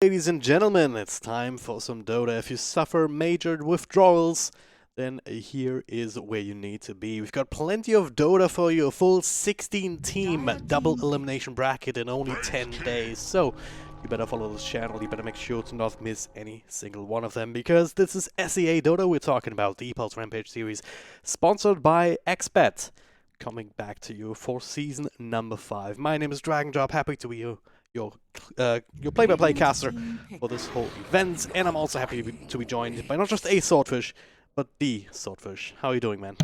Ladies and gentlemen, it's time for some Dota. If you suffer major withdrawals, then here is where you need to be. We've got plenty of Dota for you, a full 16-team double elimination bracket in only 10 days. So you better follow this channel, you better make sure to not miss any single one of them, because this is SEA Dota we're talking about, the Pulse Rampage series, sponsored by XBet, coming back to you for season number 5. My name is Dragondrop, happy to be your play-by-play caster for this whole event, and I'm also happy to be joined by not just a Swordfish, but the Swordfish. How are you doing, man?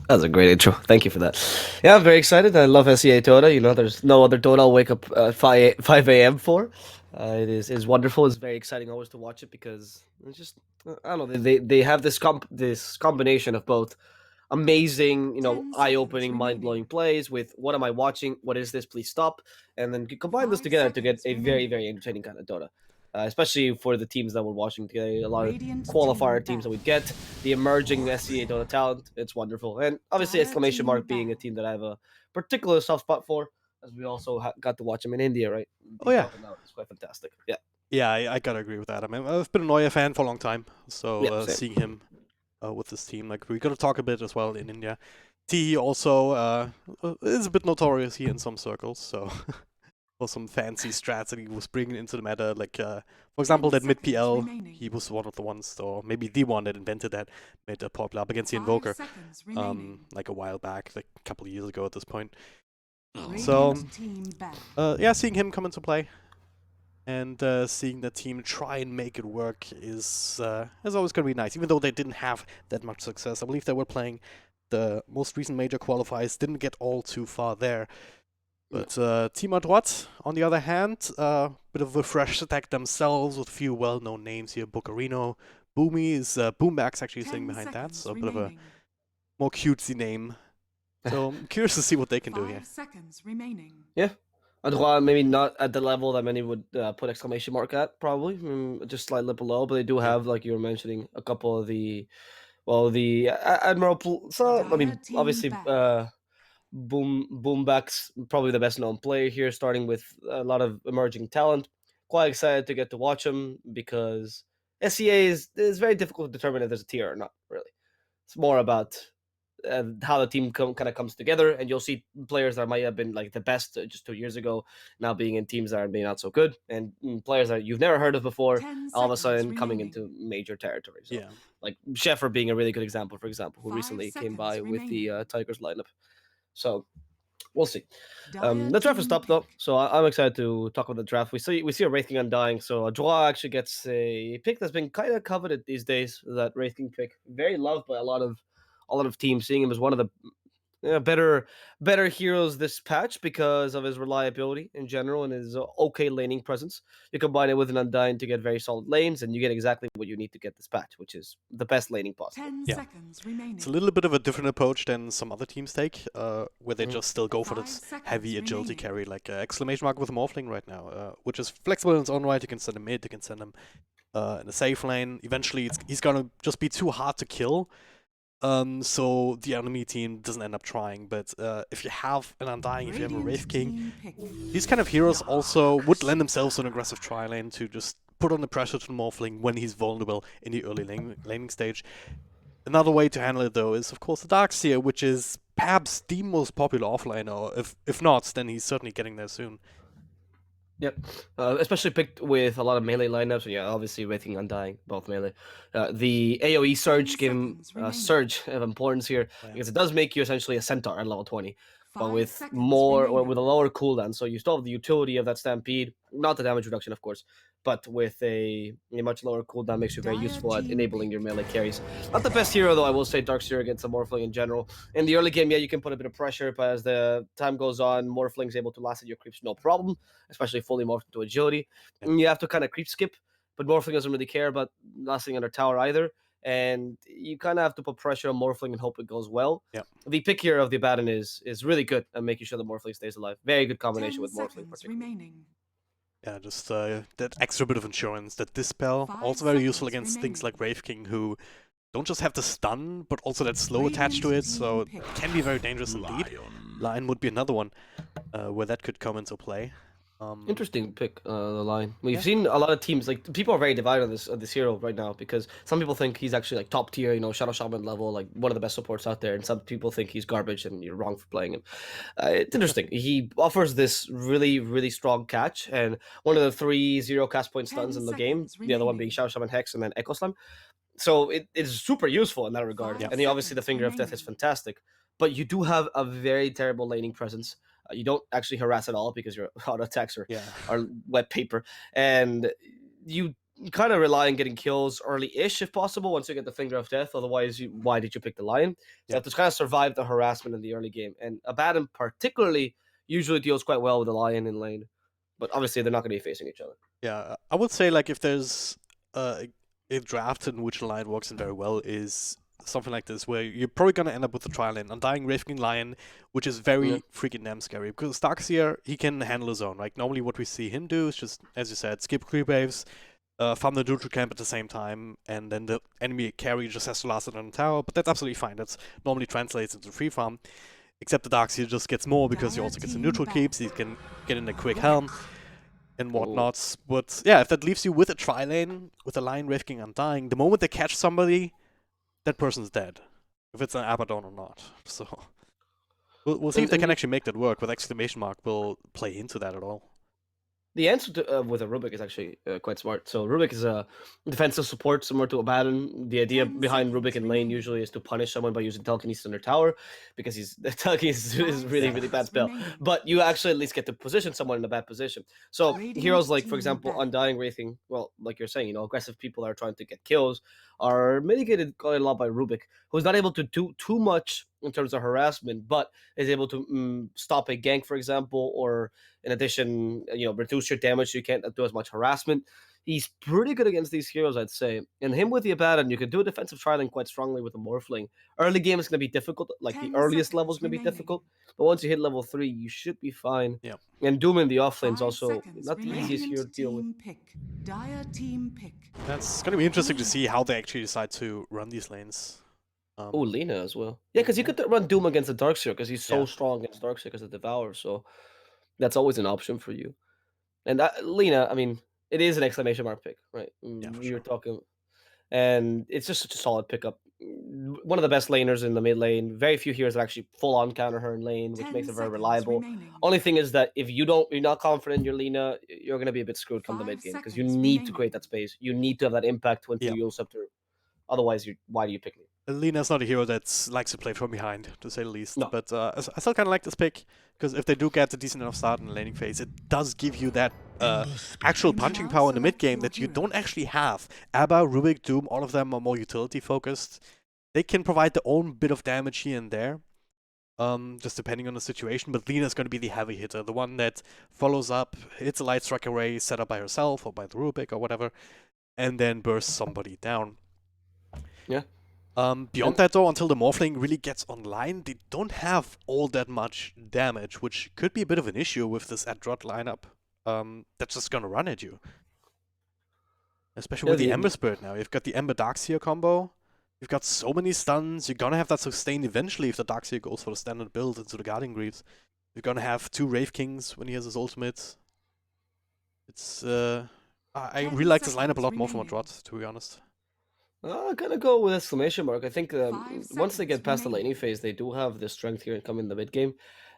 That was a great intro. Thank you for that. Yeah, I'm very excited. I love SEA Dota. You know, there's no other Dota I'll wake up at 5 a.m. for. It is wonderful. It's very exciting always to watch it because it's just I don't know. They have this combination of both amazing, eye-opening, mind-blowing plays with what am I watching? What is this? Please stop. And then you combine this together to get a very, very entertaining kind of Dota. Especially for the teams that we're watching today, a lot of qualifier teams that we get, the emerging SEA Dota talent, it's wonderful. And obviously Exclamation being a team that I have a particular soft spot for, as we also got to watch them in India, right? Oh yeah. It's quite fantastic. Yeah. Yeah, I gotta agree with that. I mean, I've been an Oya fan for a long time, so Yeah, seeing him with this team, like, we gotta talk a bit as well in India. T also is a bit notorious here in some circles, so for some fancy strats that he was bringing into the meta, like for example that mid PL, he was one of the ones, or maybe the one that invented that, made it popular up against the Invoker, like a while back, like a couple of years ago at this point. So yeah, seeing him come into play and seeing the team try and make it work is always going to be nice, even though they didn't have that much success. I believe they were playing the most recent major qualifiers, didn't get all too far there. But Team Adroit, on the other hand, bit of a fresh attack themselves with a few well-known names here. Bocarino, Boomy is Boomback's actually sitting behind that, so a bit of a more cutesy name. So I'm curious to see what they can do here. Yeah. Adroit maybe not at the level that many would put exclamation mark at, probably. Just slightly below, but they do have, like you were mentioning, a couple of the Admiral. So, I mean, obviously, Boomback's probably the best known player here, starting with a lot of emerging talent. Quite excited to get to watch him because SEA is very difficult to determine if there's a tier or not, really. It's more about how the team kind of comes together, and you'll see players that might have been like the best just 2 years ago now being in teams that are being not so good, and players that you've never heard of before all of a sudden coming into major territory. So, yeah, like Sheffer being a really good example, for example, who recently came by with the Tigers lineup. So we'll see. The draft is stopped though, so I'm excited to talk about the draft. We see a Wraith King Undying, so Adroit actually gets a pick that's been kind of coveted these days. That Wraith King pick, very loved by a lot of teams, seeing him as one of the better heroes this patch because of his reliability in general and his okay laning presence. You combine it with an Undying to get very solid lanes, and you get exactly what you need to get this patch, which is the best laning possible. Yeah. It's a little bit of a different approach than some other teams take, where they just still go for this heavy agility carry, like Exclamation with Morphling right now, which is flexible in its own right. You can send him mid, you can send him in a safe lane. Eventually, he's gonna just be too hard to kill. So the enemy team doesn't end up trying, but if you have an Undying, if you have a Wraith King, these kind of heroes also would lend themselves to an aggressive tri-lane to just put on the pressure to the Morphling when he's vulnerable in the early laning stage. Another way to handle it, though, is of course the Darkseer, which is perhaps the most popular offlaner. If not, then he's certainly getting there soon. Yep, especially picked with a lot of melee lineups. Yeah, obviously Wraith King Undying, both melee. The AoE surge gave him a surge of importance here because it does make you essentially a centaur at level 20, but with more or with a lower cooldown. So you still have the utility of that stampede, not the damage reduction, of course, but with a much lower cooldown makes you very useful at enabling your melee carries. Not the best hero though, I will say, Darkseer against the Morphling in general. In the early game, yeah, you can put a bit of pressure, but as the time goes on, Morphling's able to last at your creeps no problem, especially fully morphed into agility. And you have to kind of creep skip, but Morphling doesn't really care about lasting under tower either. And you kind of have to put pressure on Morphling and hope it goes well. Yep. The pick here of the Abaddon is really good at making sure the Morphling stays alive. Very good combination with Morphling particularly. Yeah, just that extra bit of insurance, that Dispel, also very useful against things like Wraith King, who don't just have the stun, but also that slow attached to it, so it can be very dangerous indeed. Lion would be another one where that could come into play. Interesting pick, the line. We've Yeah. seen a lot of teams, like, people are very divided on this hero right now because some people think he's actually like top tier, Shadow Shaman level, like one of the best supports out there, and some people think he's garbage and you're wrong for playing him. It's interesting. He offers this really, really strong catch, and one of the 3 0 cast point stuns in the game, the other one being Shadow Shaman Hex and then Echo Slam. So it is super useful in that regard. Yep. And obviously the Finger of Death is fantastic, but you do have a very terrible laning presence. You don't actually harass at all because your auto attacks Yeah. are wet paper, and you kind of rely on getting kills early-ish if possible once you get the Finger of Death. Otherwise, why did you pick the Lion? So you have to kind of survive the harassment in the early game. And Abaddon particularly usually deals quite well with the Lion in lane, but obviously they're not going to be facing each other. Yeah, I would say like if there's a draft in which the Lion works in very well is something like this, where you're probably gonna end up with the trial lane, Undying Raveking Lion, which is very freaking damn scary because Darkseer, he can handle his own. Like normally what we see him do is just, as you said, skip creep waves, farm the neutral camp at the same time, and then the enemy carry just has to last it on the tower, but that's absolutely fine. That's normally translates into free farm. Except the Darkseer just gets more because he also gets the neutral keeps, he can get in a quick helm and whatnot. But yeah, if that leaves you with a tri-lane, with a Lion Raveking Undying, the moment they catch somebody, that person's dead. If it's an Abaddon or not. So we'll see if they can actually make that work. With Exclamation Mark will play into that at all. The answer to, with a Rubik is actually quite smart. So Rubik is a defensive support similar to Abaddon. The idea behind Rubik in lane usually is to punish someone by using telekinesis in their tower, because telekinesis is really, really bad spell. But you actually at least get to position someone in a bad position. So heroes like, for example, Undying Wraithing, well, like you're saying, aggressive people that are trying to get kills are mitigated quite a lot by Rubik, who's not able to do too much in terms of harassment, but is able to stop a gank, for example, or in addition, reduce your damage so you can't do as much harassment. He's pretty good against these heroes, I'd say. And him with the Abaddon, you can do a defensive trialing quite strongly with the Morphling. Early game is going to be difficult, like the earliest level is going to be difficult, but once you hit level 3, you should be fine. Yeah. And Doom in the offlane is also not the easiest hero to deal with. That's going to be interesting to see how they actually decide to run these lanes. Oh, Lina as well. Yeah, because you could run Doom against the Darkseer because he's so strong against Darkseer because of Devour, so that's always an option for you. And Lina, I mean, it is an exclamation mark pick, right? Yeah, for we were sure. talking, and it's just such a solid pickup. One of the best laners in the mid lane. Very few heroes that actually full on counter her in lane, which makes it very reliable. Only thing is that if you're not confident in your Lina, you're gonna be a bit screwed come the mid game because you need to create that space. You need to have that impact to Eul Scepter. Otherwise, why do you pick me? Lina's not a hero that likes to play from behind, to say the least. No. But I still kind of like this pick, because if they do get a decent enough start in the laning phase, it does give you that actual punching power in the mid game that you don't actually have. Abba, Rubik, Doom, all of them are more utility focused. They can provide their own bit of damage here and there, just depending on the situation. But Lina's going to be the heavy hitter, the one that follows up, hits a light strike array set up by herself or by the Rubik or whatever, and then bursts somebody down. Yeah. Beyond that, though, until the Morphling really gets online, they don't have all that much damage, which could be a bit of an issue with this Adroit lineup that's just gonna run at you. Especially with the Ember Spirit now. You've got the Ember Darkseer combo. You've got so many stuns. You're gonna have that sustain eventually if the Darkseer goes for the standard build into the Guardian Greaves. You're gonna have 2 Wraith Kings when he has his ultimate. It's I really like this lineup a lot more from Adroit, to be honest. I'm gonna go with exclamation mark. I think once they get past the laning phase, they do have the strength here and come in the mid game.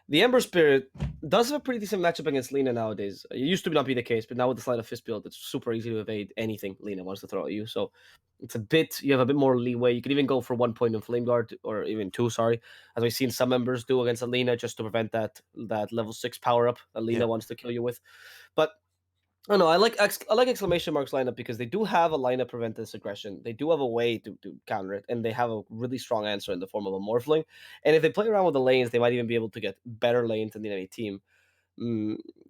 The Ember Spirit does have a pretty decent matchup against Lina nowadays. It used to not be the case, but now with the Sleight of Fist build, it's super easy to evade anything Lina wants to throw at you. So it's you have a bit more leeway. You can even go for 1 point in Flame Guard, or even 2, sorry, as we've seen some members do against Lina, just to prevent that level 6 power up that Lina wants to kill you with. But I don't know. I like exclamation marks lineup because they do have a lineup prevent this aggression. They do have a way to counter it, and they have a really strong answer in the form of a Morphling. And if they play around with the lanes, they might even be able to get better lanes than the enemy team.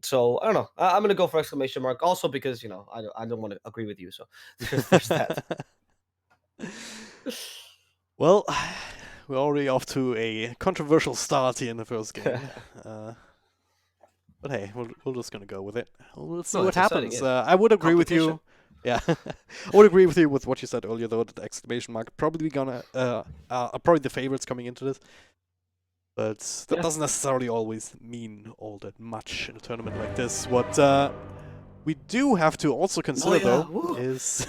So I don't know. I'm gonna go for exclamation mark, also because I don't want to agree with you. So there's that. Well, we're already off to a controversial start here in the first game. But hey, we're just gonna go with it. We'll see what happens. I would agree with you. Yeah, I would agree with you with what you said earlier, though. That the exclamation mark probably gonna are probably the favorites coming into this. But that Yeah. doesn't necessarily always mean all that much in a tournament like this. What we do have to also consider, though, Woo. is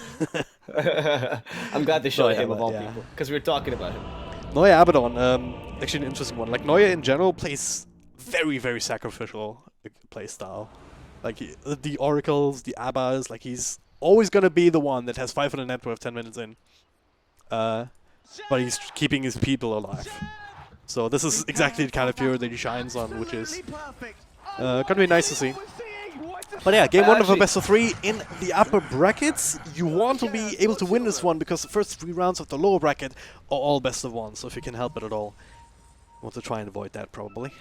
I'm glad they showed him of but all yeah. people, because we were talking about him. Neuer Abaddon, actually an interesting one. Like, Neuer in general plays very, very sacrificial playstyle. Like, the Oracles, the Abbas, like, he's always gonna be the one that has 500 net worth 10 minutes in. But he's keeping his people alive. So this is exactly the kind of hero that he shines on, which is gonna be nice to see. But yeah, game one of a best of 3 in the upper brackets. You want to be able to win this one because the first 3 rounds of the lower bracket are all best of 1. So if you can help it at all, you want to try and avoid that probably.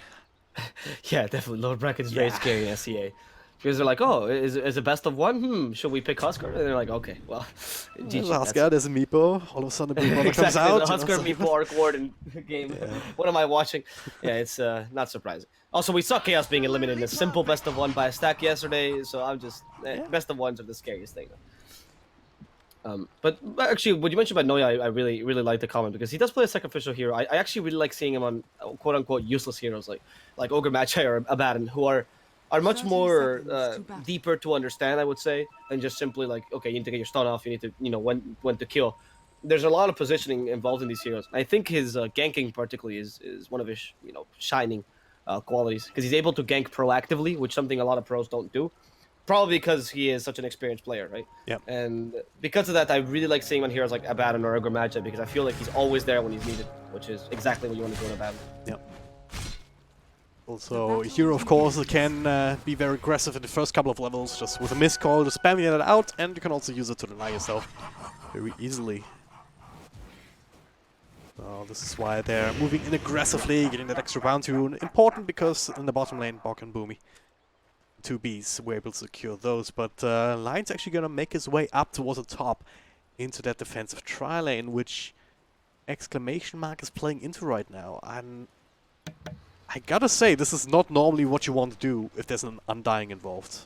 Yeah, definitely. Lower bracket is very scary in SCA. Because they're like, oh, is it best of 1? Should we pick Husker? And they're like, okay, well, There's a Husker, there's a Meepo. All of a sudden, a Blue Brother comes out. The Husker Meepo Arc Warden game. Yeah. What am I watching? Yeah, it's not surprising. Also, we saw Chaos being eliminated in a simple best of 1 by a stack yesterday, so I'm just best of 1s are the scariest thing. But actually, what you mentioned about Noya, I really like the comment because he does play a sacrificial hero. I actually really like seeing him on quote unquote useless heroes like Ogre Magi or Abaddon, who are much more deeper to understand, I would say, than just simply like, okay, you need to get your stun off, you need to when to kill. There's a lot of positioning involved in these heroes. I think his ganking particularly is one of his shining qualities because he's able to gank proactively, which something a lot of pros don't do. Probably because he is such an experienced player, right? Yeah. And because of that, I really like seeing him on heroes like Abaddon or Ogre Magi because I feel like he's always there when he's needed, which is exactly what you want to do in Abaddon. Yep. Also, hero, of course, can be very aggressive in the first couple of levels, just with a missed call, just spamming it out, and you can also use it to deny yourself very easily. So this is why they're moving in aggressively, getting that extra bounty rune. Important because in the bottom lane, Bok and Boomy, 2 Bs, were able to secure those, but Lion's actually gonna make his way up towards the top into that defensive tri-lane, which Exclamation is playing into right now. And I gotta say, this is not normally what you want to do if there's an Undying involved.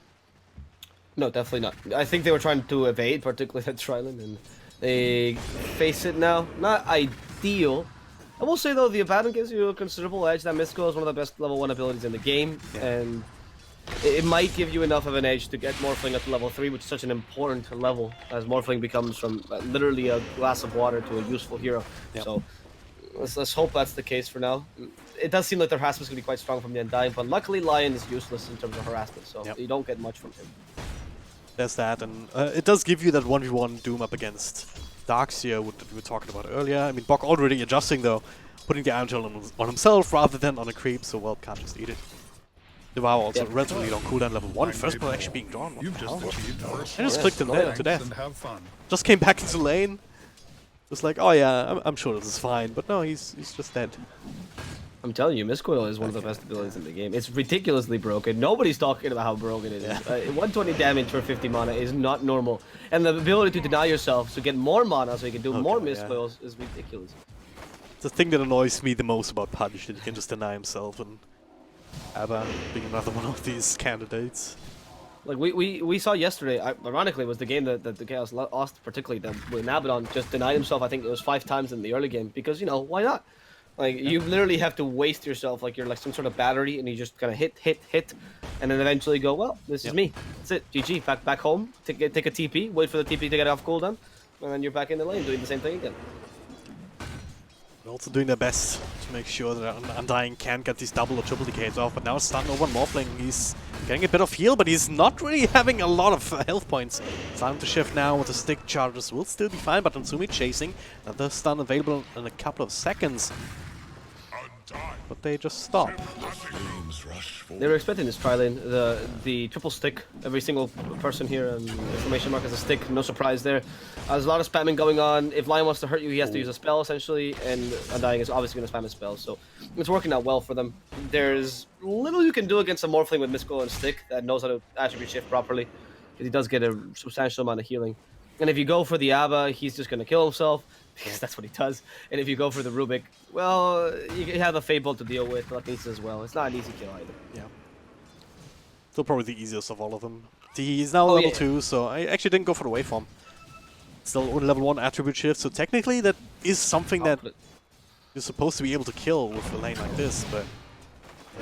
No, definitely not. I think they were trying to evade, particularly that tri-lane, and they face it now. Not ideal. I will say, though, the Abaddon gives you a considerable edge. That Mystical is one of the best level 1 abilities in the game, and it might give you enough of an edge to get Morphling up to level 3, which is such an important level, as Morphling becomes from literally a glass of water to a useful hero. Yep. So let's hope that's the case for now. It does seem like the harassment's going to be quite strong from the Undying, but luckily Lion is useless in terms of harassment, so you don't get much from him. There's that, and it does give you that 1v1 Doom up against Darkseer, what we were talking about earlier. I mean, Bok already adjusting, though, putting the Iron Tail on himself rather than on a creep, so well, can't just eat it. Devour also relatively long cooldown, level 1. First blood actually being drawn. You've just achieved I just clicked him to death. And have fun. Just came back into lane. Just like, oh yeah, I'm sure this is fine, but no, he's just dead. I'm telling you, Miscoil is one of the best abilities in the game. It's ridiculously broken. Nobody's talking about how broken it is. 120 damage for 50 mana is not normal. And the ability to deny yourself to get more mana so you can do more Miscoils is ridiculous. It's the thing that annoys me the most about Punch, that he can just deny himself, and Abba being another one of these candidates. Like we saw yesterday, ironically, was the game that the Chaos lost, particularly that when Abaddon just denied himself. I think it was 5 times in the early game because, why not? Like, you literally have to waste yourself like you're like some sort of battery, and you just kind of hit, and then eventually go, well, this is me. That's it. GG. Back home. Take a TP. Wait for the TP to get off cooldown, and then you're back in the lane doing the same thing again. They're also doing their best to make sure that Undying can get these double or triple decays off, but now starting over Morphling. He's getting a bit of heal, but he's not really having a lot of health points. Starting to shift now with the stick charges. Will still be fine, but Natsumi chasing. Another stun available in a couple of seconds. But they just stop. They were expecting this tri-lane, the triple stick. Every single person here on Exclamation has a stick. No surprise there. There's a lot of spamming going on. If Lion wants to hurt you, he has to use a spell essentially, and Undying is obviously going to spam his spell. So it's working out well for them. There's little you can do against a Morphling with Mystical and Stick that knows how to attribute shift properly, because he does get a substantial amount of healing. And if you go for the Abba, he's just going to kill himself, because that's what he does. And if you go for the Rubik, well, you have a Fable to deal with, like Nisa as well. It's not an easy kill either. Yeah. Still probably the easiest of all of them. He's now level 2, so I actually didn't go for the waveform. Still only level 1 attribute shift, so technically that is something that you're supposed to be able to kill with a lane like this, but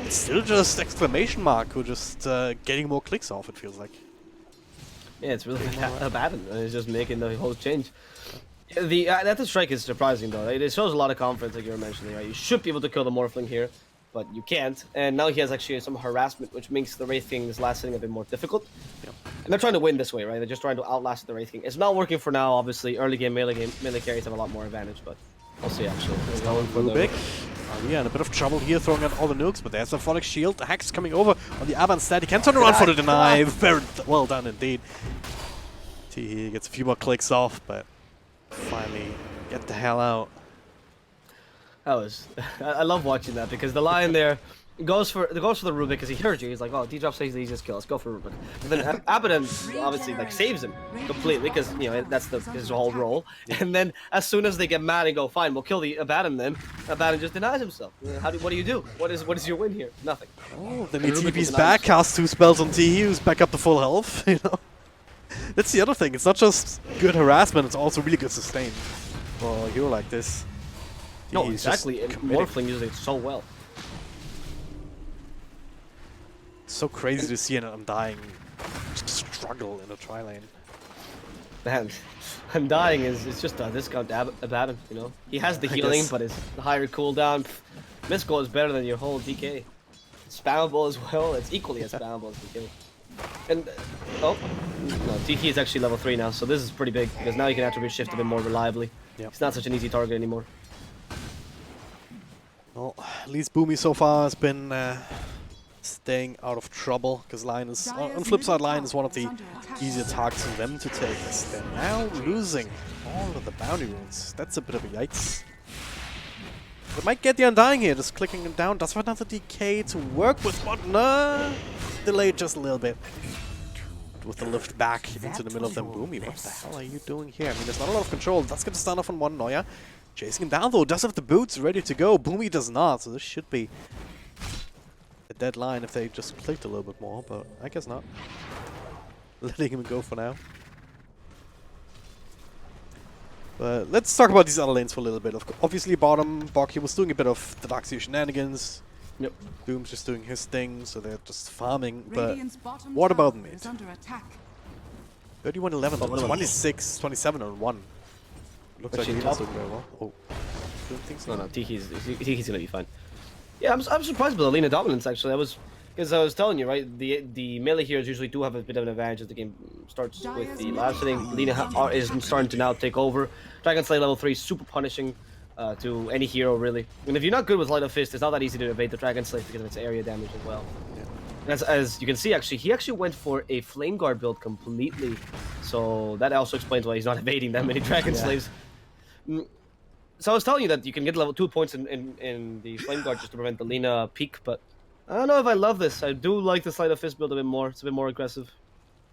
it's still just Exclamation Mark who just getting more clicks off, it feels like. Yeah, it's really bad, and it's just making the whole change. The that strike is surprising though. Right? It shows a lot of confidence, like you were mentioning. Right? You should be able to kill the Morphling here, but you can't. And now he has actually some harassment, which makes the Wraith King's last hitting a bit more difficult. Yep. And they're trying to win this way, right? They're just trying to outlast the Wraith King. It's not working for now, obviously. Early game melee carries have a lot more advantage, but we'll see actually. It's going for Rubik. Yeah, in a bit of trouble here, throwing out all the nukes, but there's a Phonic Shield. The Hack's coming over on the Abba instead. He can turn around for the deny. Very well done indeed. He gets a few more clicks off, but finally get the hell out. That was I love watching that because the Lion there goes for the Rubik because he heard you. He's like, oh, D-Drop says the easiest kill. Let's go for Rubik. And then Abaddon obviously like saves him completely because you know that's his whole role. And then as soon as they get mad and go, fine, we'll kill the Abaddon then. Abaddon just denies himself. What do you do? What is your win here? Nothing. Oh, then he TP's back, casts 2 spells on T, who's back up to full health. You know, that's the other thing. It's not just good harassment; it's also really good sustain for a hero like this. No, exactly. And Morphling uses it so well. So crazy to see an Undying struggle in a tri lane. Man, Undying is just a discount Abaddon, you know? He has the healing, but his higher cooldown. Mystical is better than your whole DK. It's spammable as well. It's equally as spammable as DK. And, oh, no, DK is actually level 3 now, so this is pretty big, because now you can attribute shift a bit more reliably. Yep. It's not such an easy target anymore. Well, at least Boomy so far has been staying out of trouble, because Lion is, on flip side, Lion is one of the easier targets for them to take, as they're now losing all of the bounty runes. That's a bit of a yikes. They might get the Undying here, just clicking him down. Does have another DK to work with, but no! Delayed just a little bit. With the lift back into the middle of them. Boomy, what the hell are you doing here? I mean, there's not a lot of control. That's going to start off on one Noya. Chasing him down though, does have the boots ready to go. Boomy does not, so this should be a dead line if they just clicked a little bit more, but I guess not. Letting him go for now. But let's talk about these other lanes for a little bit. Obviously bottom, Bok, he was doing a bit of the Darkseer shenanigans. Yep. Doom's just doing his thing, so they're just farming, but what about mid? 31-11, 26, 27 on 1. Looks like he's doing very well. Oh, don't think so. No, Tiki's gonna be fine. Yeah, I'm surprised by the Lina dominance actually. Because I was telling you, right, the melee heroes usually do have a bit of an advantage as the game starts with the last hitting. Lina is starting to now take over. Dragon Slayer level 3 is super punishing to any hero really. And if you're not good with Light of Fist, it's not that easy to evade the Dragon Slayer because of its area damage as well. Yeah. As you can see, actually, he actually went for a Flame Guard build completely. So that also explains why he's not evading that many Dragon Slaves. So I was telling you that you can get level 2 points in the Flame Guard just to prevent the Lina peak, but I don't know if I love this. I do like the Sleight of Fist build a bit more. It's a bit more aggressive.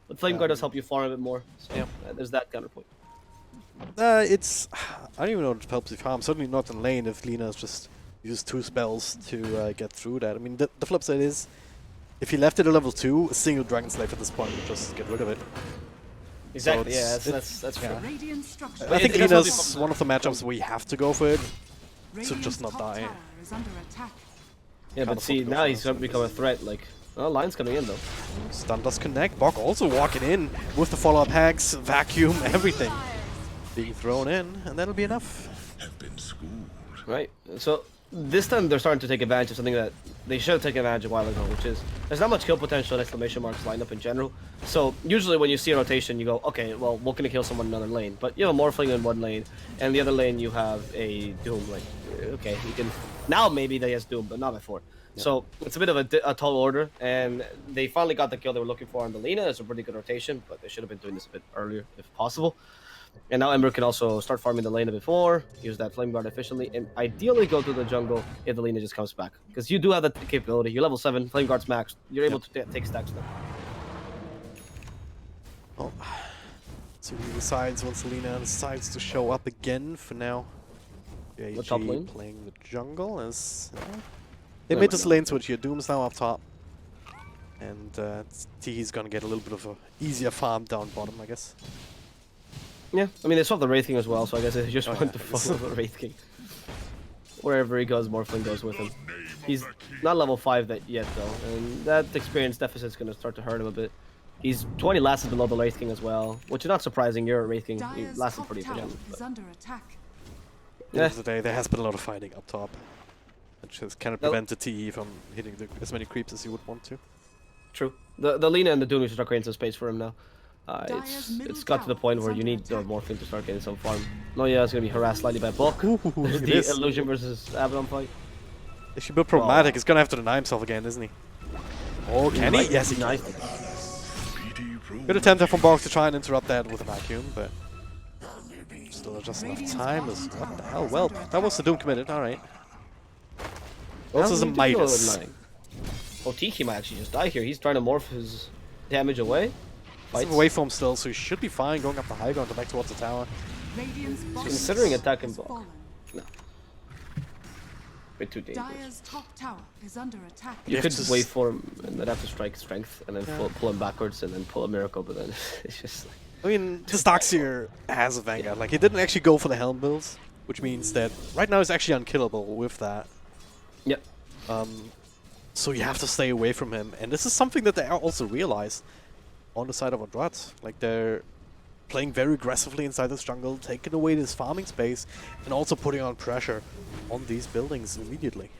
But Flame Guard does help you farm a bit more. So yeah, there's that counterpoint. I don't even know if it helps you farm. Certainly not in lane if Lina's just used 2 spells to get through that. I mean, the flip side is, if he left it at level 2, a single Dragon Slave at this point would just get rid of it. Exactly, so yeah, that's fair. I think Lina's one of the matchups where you have to go for it to just not die. Yeah, but see, now he's going to become a threat, like, oh, Lion's coming in though. Stun does connect, Bok also walking in with the follow-up hacks, vacuum, everything being thrown in, and that'll be enough. Right, so this time they're starting to take advantage of something that they should have taken advantage of a while ago, which is there's not much kill potential in Exclamation Mark's lineup in general. So usually when you see a rotation, you go, okay, well, we're going to kill someone in another lane. But you have a Morphling in one lane, and the other lane you have a Doom. Like, okay, you can now maybe they has Doom, but not before. Yeah. So it's a bit of a tall order, and they finally got the kill they were looking for on the Lina. It's a pretty good rotation, but they should have been doing this a bit earlier if possible. And now Ember can also start farming the lane a bit more, use that Flame Guard efficiently, and ideally go to the jungle if the Lina just comes back. Because you do have that capability. You're level 7, Flame Guard's maxed. You're able to take stacks now. Oh. So he decides once Lina decides to show up again for now. JG playing the jungle as... they made this lane switch here. Doom's now up top. And T's gonna get a little bit of a easier farm down bottom, I guess. Yeah, I mean, they swapped the Wraith King as well, so I guess they just want to follow the Wraith King. Wherever he goes, Morphling goes with him. He's not level 5 yet though, and that experience deficit is going to start to hurt him a bit. He's 20 lasted below the Wraith King as well, which is not surprising. You're a Wraith King. You lasted pretty efficiently. At the end of the day, there has been a lot of fighting up top. Which has kind of prevented TE from hitting as many creeps as he would want to. True. The Lina and the Doom should start creating some space for him now. It's got to the point where you need the Morphling to start getting some farm. No, yeah, it's going to be harassed slightly by Bulk. The Illusion versus Abaddon fight. It should be problematic. He's going to have to deny himself again, isn't he? Oh, can he? Yes, he can. Good attempt there from Bulk to try and interrupt that with a vacuum, but still just enough time. What the hell? Well, that was the Doom committed. Alright. Also is a Midas. Oh, Tiki might actually just die here. He's trying to morph his damage away. He's away from him still, so he should be fine going up the high ground back towards the tower. Considering attacking Bulk. No. Bit too dangerous. You could wait for him and then have to strike strength and then pull him backwards and then pull a miracle, but then it's just like... I mean, the Starkseer has a Vanguard. Like, he didn't actually go for the Helm builds, which means that right now he's actually unkillable with that. Yep. So you have to stay away from him, and this is something that they also realize on the side of Adroit. Like, they're playing very aggressively inside this jungle, taking away this farming space, and also putting on pressure on these buildings immediately.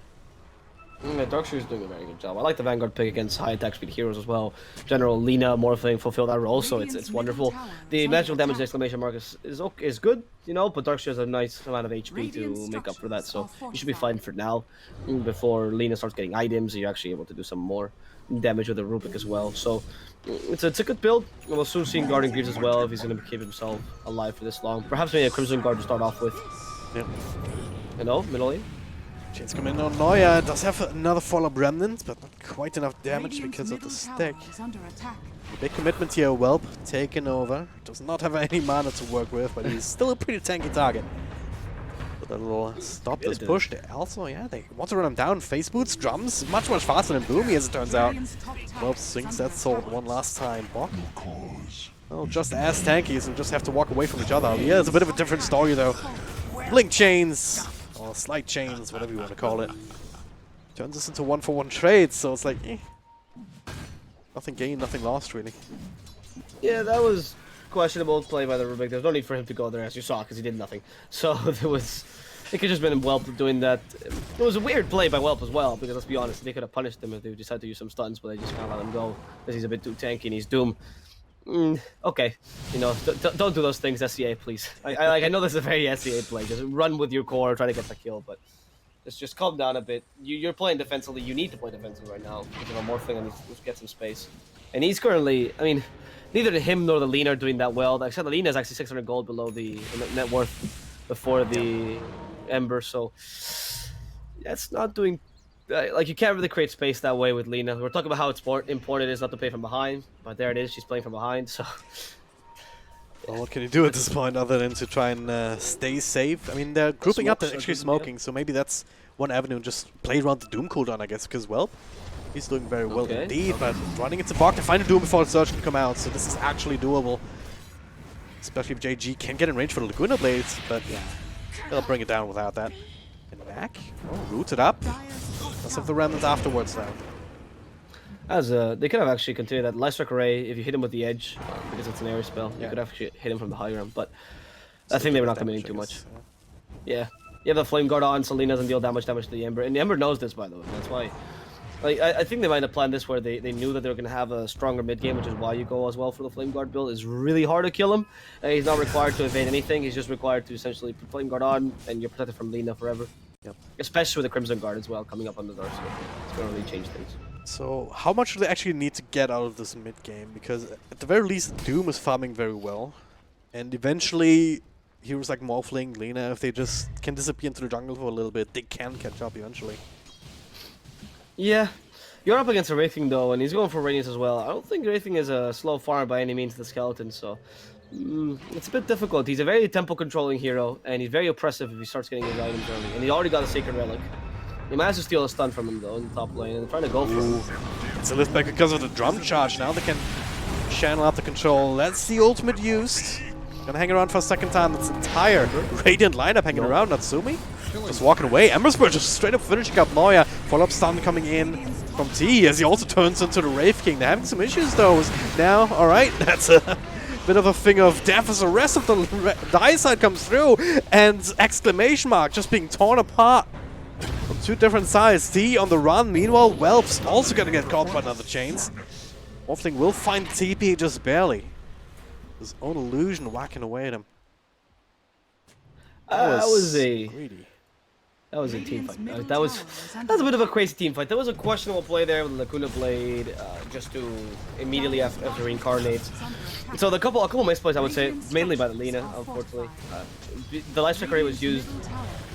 Yeah, Darkseer's doing a very good job. I like the Vanguard pick against high attack speed heroes as well. General Lina, Morphling fulfill that role, so it's wonderful. The magical damage exclamation mark is good, you know, but Darkseer has a nice amount of HP to make up for that, so you should be fine for now. Before Lina starts getting items, you're actually able to do some more damage with the Rubik as well. So it's a good build. We'll soon see Guardian Greaves as well if he's going to keep himself alive for this long. Perhaps maybe a Crimson Guard to start off with. Yep. You know, middle lane. Chains come in on Noya. Does have another follow-up remnant, but not quite enough damage because of the stick. The big commitment here, Whelp taken over. Does not have any mana to work with, but he's still a pretty tanky target. But a little stop this push. They also, yeah, they want to run him down. Face boots, drums, much faster than Boomy as it turns out. Whelp sinks that sword one last time. Bok. Well, just as tanky, so just have to walk away from each other. Yeah, it's a bit of a different story though. Blink chains. Or slight chains, whatever you want to call it. Turns this into 1-for-1 trades, so it's like, nothing gained, nothing lost, really. Yeah, that was questionable play by the Rubik. There's no need for him to go there, as you saw, because he did nothing. So it could just been Whelp doing that. It was a weird play by Whelp as well, because let's be honest, they could have punished him if they decided to use some stuns, but they just can't let him go, because he's a bit too tanky and he's Doom. Okay, you know, don't do those things, SCA, please. I know this is a very SCA play. Just run with your core, try to get the kill, but just calm down a bit. You're playing defensively. You need to play defensively right now because of a Morphling and get some space. And he's currently, I mean, neither him nor the Lina are doing that well. Like I said, the Lina is actually 600 gold below the net worth before the Ember, so that's not doing. Like, you can't really create space that way with Lina. We're talking about how important it is not to play from behind, but there it is, she's playing from behind, so... Well, what can you do at this point other than to try and stay safe? I mean, they're grouping up, they're actually smoking, so maybe that's one avenue, just play around the Doom cooldown, I guess, because, well, he's doing very well indeed, but running into Bok to find a Doom before the Surge can come out, so this is actually doable. Especially if JG can get in range for the Laguna Blades, but yeah, they'll bring it down without that. And back, rooted up. Let's have the remnants afterwards now. They could have actually continued that Light Strike Array if you hit him with the edge, because it's an area spell. You could actually hit him from the high ground, but I think they were not committing too much. Yeah. You have the Flame Guard on, Selena doesn't deal damage to the Ember, and the Ember knows this, by the way. That's why. Like, I think they might have planned this where they knew that they were going to have a stronger mid game, which is why you go as well for the Flame Guard build. It's really hard to kill him. He's not required to evade anything. He's just required to essentially put Flame Guard on, and you're protected from Lina forever. Yep. Especially with the Crimson Guard as well coming up on the Dark Side. It's going to really change things. So, how much do they actually need to get out of this mid game? Because at the very least, Doom is farming very well. And eventually, heroes like Morphling, Lina, if they just can disappear into the jungle for a little bit, they can catch up eventually. Yeah. You're up against a Wraith King though, and he's going for Radiance as well. I don't think Wraith King is a slow farm by any means to the Skeleton, so... it's a bit difficult. He's a very tempo controlling hero, and he's very oppressive if he starts getting his items early. And he already got a Sacred Relic. He managed to steal a stun from him though in the top lane, and trying to go for it. It's a lift back because of the drum charge. Now they can channel out the control. That's the ultimate used. Gonna hang around for a second time. This entire Radiant lineup hanging around. Natsumi just walking away. Emberspur just straight up finishing up Noya. Follow-up stun coming in from T as he also turns into the Wraith King. They're having some issues though. Now, alright, that's a bit of a finger of death as the rest of the high side comes through. And exclamation mark just being torn apart from two different sides. T on the run. Meanwhile, Whelp's also gonna get caught by another chains. Morphling will find TP just barely. His own illusion whacking away at him. That was a greedy. That was a team fight. That was a bit of a crazy team fight. There was a questionable play there with Lacuna Blade just to immediately after reincarnate. So a couple misplays I would say, mainly by the Lina, unfortunately. The life strike array was used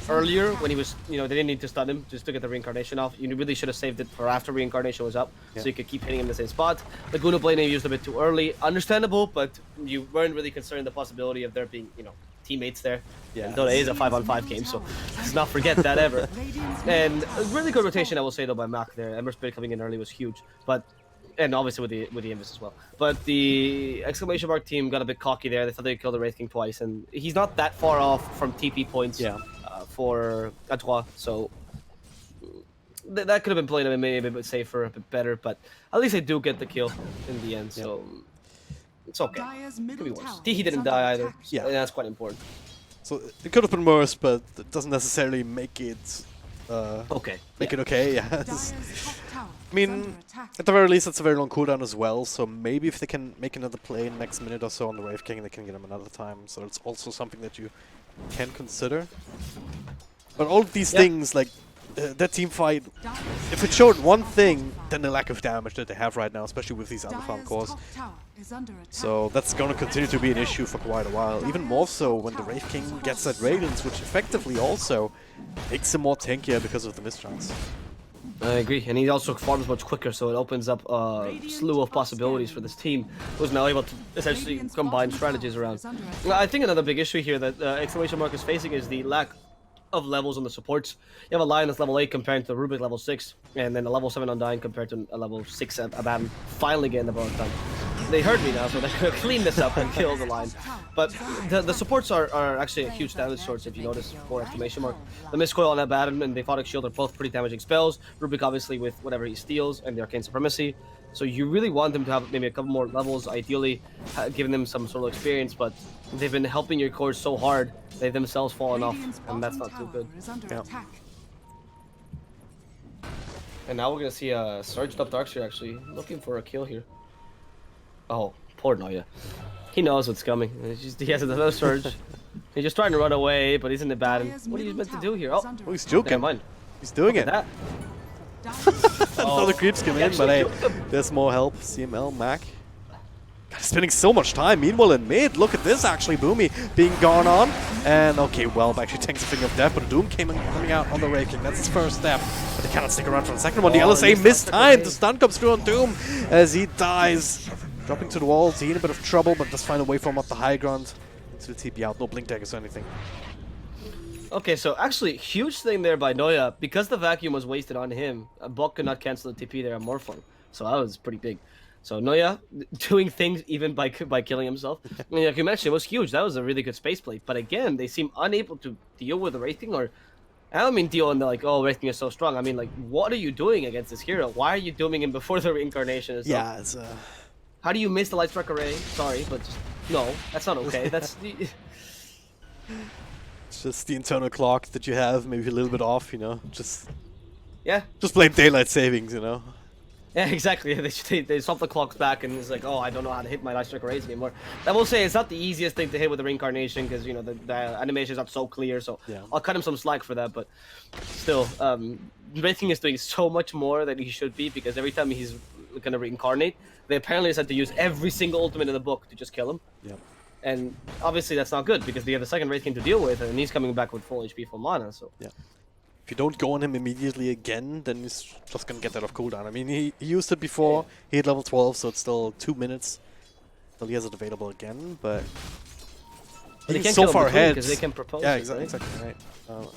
earlier when he was, they didn't need to stun him just to get the reincarnation off. You really should have saved it for after reincarnation was up, so you could keep hitting him in the same spot. Laguna Blade used a bit too early, understandable, but you weren't really considering the possibility of there being, teammates there. Yeah, Dota is a 5-on-5 game, so let's not forget that ever. And a really good rotation, I will say though, by Mac there. Ember Spirit coming in early was huge, and obviously with the Invis as well. But the exclamation mark team got a bit cocky there. They thought they killed the Wraith King twice, and he's not that far off from TP points for Adroit, so that could have been played maybe a bit safer, a bit better, but at least they do get the kill in the end, so it's okay. Could be worse. He didn't die either, and that's quite important. So it could have been worse, but it doesn't necessarily make it okay. Make it okay, yeah. I mean, at the very least, it's a very long cooldown as well, so maybe if they can make another play in the next minute or so on the Wraith King, they can get him another time, so it's also something that you can consider. But all of these things, like that team fight, if it showed one thing, then the lack of damage that they have right now, especially with these underfarm cores. So that's going to continue to be an issue for quite a while, even more so when the Wraith King gets that Radiance, which effectively also makes him more tankier because of the mischance. I agree, and he also farms much quicker, so it opens up a slew of possibilities for this team, who's now able to essentially combine strategies around. I think another big issue here that exclamation mark is facing is the lack of levels on the supports. You have a Lion that's level 8 compared to Rubik level 6, and then a level 7 Undying compared to a level 6 Abaddon finally getting the bonus done. They heard me now, so they're gonna clean this up and kill the line. But the supports are actually a huge damage source, if you notice, for exclamation mark. The Mistcoil on Abaddon and the Photic Shield are both pretty damaging spells. Rubik obviously with whatever he steals and the Arcane Supremacy. So you really want them to have maybe a couple more levels, ideally, giving them some sort of experience, but they've been helping your cores so hard, they've themselves fallen off, and that's not too good. Yeah. And now we're gonna see a Surged up Darkseer actually looking for a kill here. Oh, poor Noya. He knows what's coming. He has another Surge. He's just trying to run away, but he's in the Baton. What are you meant to do here? Oh, he's joking. Never mind. He's doing it. That. Another creeps come in, but hey, there's more help. CML, Mac. God, spending so much time. Meanwhile, in mid, look at this actually. Boomy being gone on. And okay, well, actually takes a finger of death, but Doom coming out on the Wraith King. That's his first step. But they cannot stick around for the second one. The LSA missed time. The stun comes through on Doom as he dies. Dropping to the wall. He's in a bit of trouble, but does find a way from up the high ground. To the TP out. No blink daggers or anything. Okay, so actually, huge thing there by Noya. Because the vacuum was wasted on him, Bok could not cancel the TP there on Morphling. So that was pretty big. So Noya doing things even by killing himself. I mean, like you mentioned, it was huge. That was a really good space play. But again, they seem unable to deal with the Wraith King, or I don't mean deal in the like, oh, Wraith King is so strong. I mean, like, what are you doing against this hero? Why are you dooming him before the reincarnation? Yeah, it's How do you miss the Light Strike Array? Sorry, but just, no, that's not okay. That's it's just the internal clock that you have, maybe a little bit off, Just blame daylight savings, Yeah, exactly. They swap the clocks back, and it's like, oh, I don't know how to hit my Light Strike Arrays anymore. I will say it's not the easiest thing to hit with the reincarnation because the animation is not so clear. So I'll cut him some slack for that. But still, Wraith King is doing so much more than he should be because every time he's gonna reincarnate, they apparently decide to use every single ultimate in the book to just kill him. Yep. And obviously that's not good because they have the second Wraith King to deal with, and he's coming back with full HP, full mana. So yeah. If you don't go on him immediately again, then he's just gonna get that off cooldown. I mean, he used it before. He hit level 12, so it's still 2 minutes till he has it available again. But being so far ahead, because they can propose. Yeah, exactly right.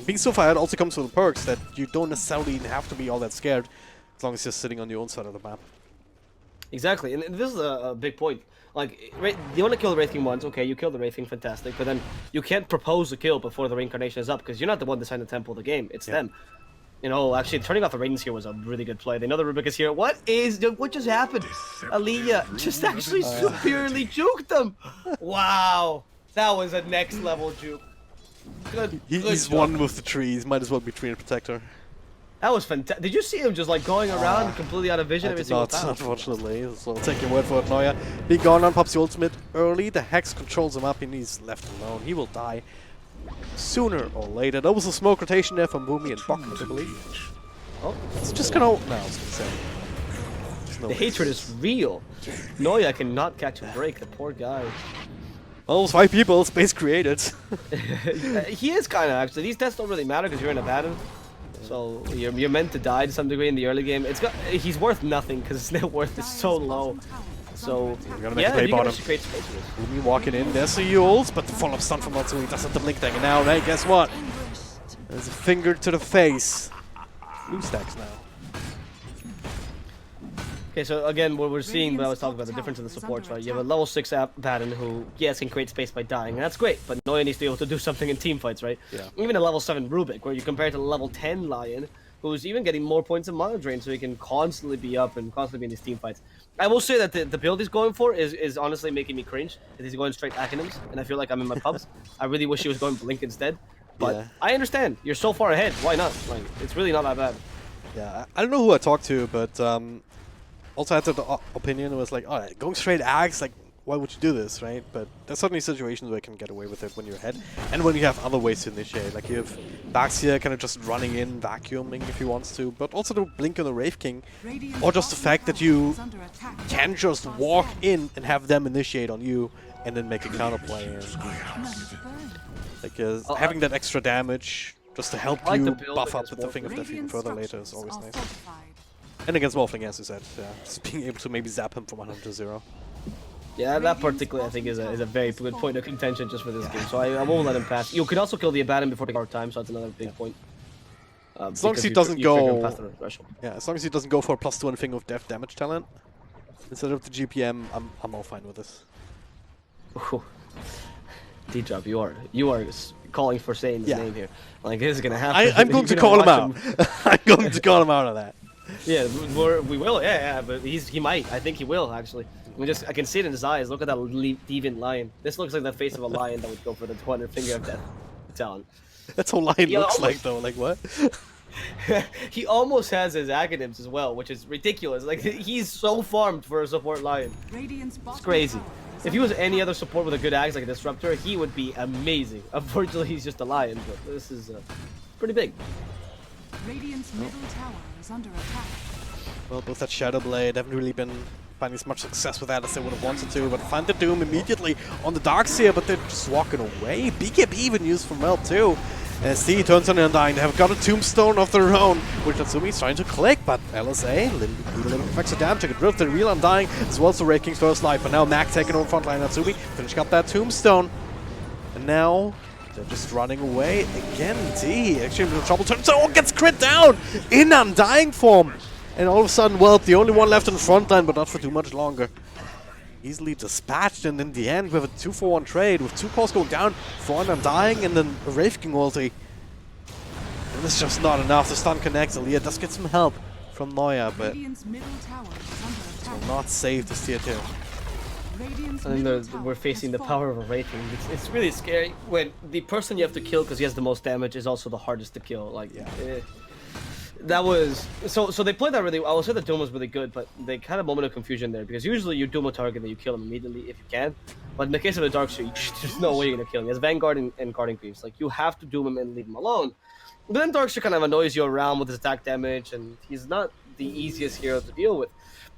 Being so far ahead also comes with the perks that you don't necessarily have to be all that scared, as long as you're sitting on your own side of the map. Exactly, and this is a big point. Like, you want to kill the Wraith King once, okay, you kill the Wraith King, fantastic, but then you can't propose a kill before the reincarnation is up, because you're not the one deciding the tempo of the game, it's them. You know, actually, turning off the Radiance here was a really good play. They know the Rubik is here. What just happened? Aliyah just actually superiorly juked them. Wow, that was a next level juke. He's job. one with the trees. Might as well be tree protector. That was fantastic. Did you see him just like going around completely out of vision every single time? Unfortunately. So I'll take your word for it, Neuer. Be gone on, pops the ultimate early. The Hex controls him up and he's left alone. He will die sooner or later. There was a smoke rotation there from Boomy and Bok, I believe. Oh, it's just gonna. No, I was gonna say. The hatred is real. Neuer cannot catch a break. The poor guy. Well, those 5 people, space created. He is kind of actually. These deaths don't really matter because you're in a battle. So you're meant to die to some degree in the early game. He's worth nothing because his net worth is so low. So yeah, you can actually create space. Boomy walking in. There's the Yules, but the follow-up stun from Matsui doesn't have the blink dagger now. Hey, guess what? There's a finger to the face. Blue stacks now. Okay, so again, what we're seeing, what I was talking about, the difference in the supports, right? You have a level 6 Baron who, yes, can create space by dying, and that's great, but Neuer needs to be able to do something in team fights, right? Yeah. Even a level 7 Rubik, where you compare it to a level 10 Lion, who's even getting more points in mana drain, so he can constantly be up and constantly be in these team fights. I will say that the build he's going for is honestly making me cringe, because he's going straight acronyms, and I feel like I'm in my pubs. I really wish he was going Blink instead, but yeah. I understand. You're so far ahead. Why not? Like, it's really not that bad. Yeah, I don't know who I talked to, but also had the opinion. It was like, alright, going straight axe, like, why would you do this, right? But there's certainly situations where you can get away with it when you're ahead, and when you have other ways to initiate. Like, you have Dax here kind of just running in, vacuuming if he wants to, but also the blink on the Wraith King, or just the fact that you can just walk in and have them initiate on you, and then make a counterplay. Like, having that extra damage just to help you buff up with the Thing of Death even further later is always nice. And against Morphling, as you said, just being able to maybe zap him from 100 to 0. Yeah, that particularly I think is a very good point of contention just for this game, so I won't let him pass. You could also kill the Abaddon before the guard time, so that's another big point. As long as he doesn't go, as long as he doesn't go for a +2 and Thing of Death damage talent instead of the GPM, I'm all fine with this. D-Drop, you are calling for saying his name here. Like, this is gonna happen. I'm going to call him out. I'm going to call him out of that. Yeah, we will. Yeah, but he might. I think he will actually. I can see it in his eyes. Look at that deviant lion. This looks like the face of a lion that would go for the 200 finger of death talent. That's how lion looks like, though. Like what? He almost has his acronyms as well, which is ridiculous. Like, he's so farmed for a support lion. It's crazy. If he was any other support with a good axe like a disruptor, he would be amazing. Unfortunately, he's just a lion, but this is pretty big. Radiant's middle tower is under attack. Well, both that Shadow Blade haven't really been finding as much success with that as they would have wanted to, but find the Doom immediately on the Darkseer, but they're just walking away. BKB even used from Melt too. As he turns on the Undying, they have got a Tombstone of their own, which Natsumi's trying to click, but LSA, little extra damage, take a drift, the real Undying, as well as the Wraith King's first life, but now Mac taking over frontline. Natsumi finished up that Tombstone, and now they're just running away again. D actually in trouble, turns out gets crit down in Undying form, and all of a sudden, well, the only one left in the frontline, but not for too much longer. Easily dispatched, and in the end, we have a 2-for-1 trade with 2 calls going down for an Undying and then a Wraith King ulti. And it's just not enough. The stun connects. Aliyah does get some help from Neuer, but it will not save this tier 2. And we're facing the power of a Wraith King. It's really scary when the person you have to kill because he has the most damage is also the hardest to kill. Like, that was so they played that really. I will say the Doom was really good, but they had a moment of confusion there because usually you Doom a target and you kill him immediately if you can. But in the case of the Darkseer, there's no way you're gonna kill him. He has Vanguard and Guarding Greaves. Like, you have to Doom him and leave him alone. But then Darkseer kind of annoys you around with his attack damage, and he's not the easiest hero to deal with.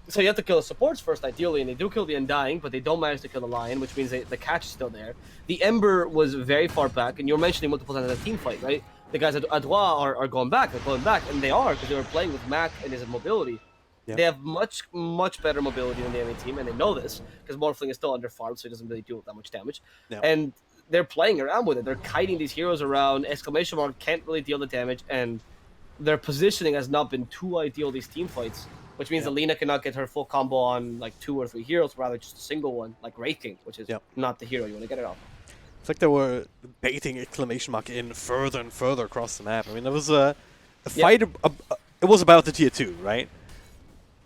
So you have to kill the supports first, ideally, and they do kill the Undying, but they don't manage to kill the Lion, which means the catch is still there. The Ember was very far back, and you were mentioning multiple times in the team fight, right? The guys at Adroit are going back, and they are, because they were playing with Mac and his mobility. Yep. They have much better mobility than the enemy team, and they know this, because Morphling is still under farm, so he doesn't really do that much damage. Yep. And they're playing around with it. They're kiting these heroes around. Exclamation Mark can't really deal the damage, and their positioning has not been too ideal these team fights, which means Alina cannot get her full combo on like 2 or 3 heroes, rather just a single one, like Wraith King, which is not the hero you want to get it off. It's like they were baiting exclamation mark in further and further across the map. I mean, there was a fight. It was about the tier 2, right?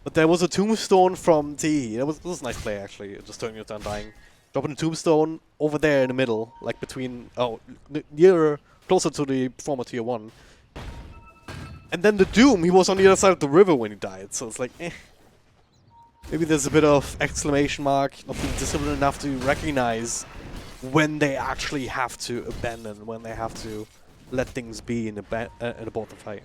But there was a tombstone from T. That was a nice play actually. Just turning it down, dying, dropping a tombstone over there in the middle, like between closer to the former tier 1. And then the Doom, he was on the other side of the river when he died. So it's like, maybe there's a bit of exclamation mark, not being disciplined enough to recognize when they actually have to abandon, when they have to let things be in a bottom fight.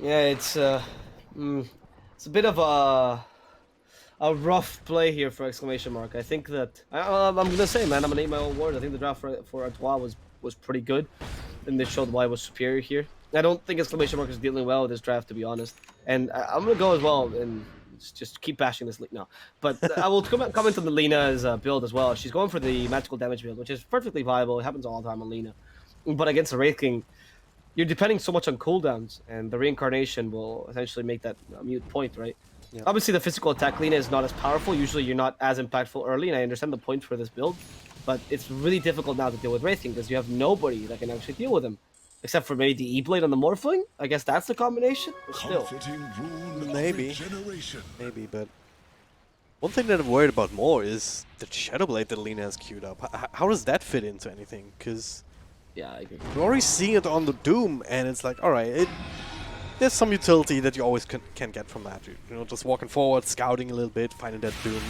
Yeah, it's a bit of a rough play here for exclamation mark. I think that I'm gonna say, man, I'm gonna name my own word. I think the draft for Adroit was pretty good, and they showed why it was superior here. I don't think exclamation mark is dealing well with this draft, to be honest. And I'm gonna go as well and just keep bashing this no, but I will comment on the Lina's build as well. She's going for the magical damage build, which is perfectly viable. It happens all the time on Lina, but against the Wraith King, you're depending so much on cooldowns, and the reincarnation will essentially make that a mute point, right? Yeah. Obviously, the physical attack Lina is not as powerful. Usually, you're not as impactful early, and I understand the point for this build, but it's really difficult now to deal with Wraith King because you have nobody that can actually deal with him. Except for maybe the E-Blade on the Morphling? I guess that's the combination? But still. Maybe, but one thing that I'm worried about more is the Shadow Blade that Lina has queued up. How does that fit into anything? Because yeah, I agree. We're already seeing it on the Doom, and it's like, alright, there's some utility that you always can get from that. You know, just walking forward, scouting a little bit, finding that Doom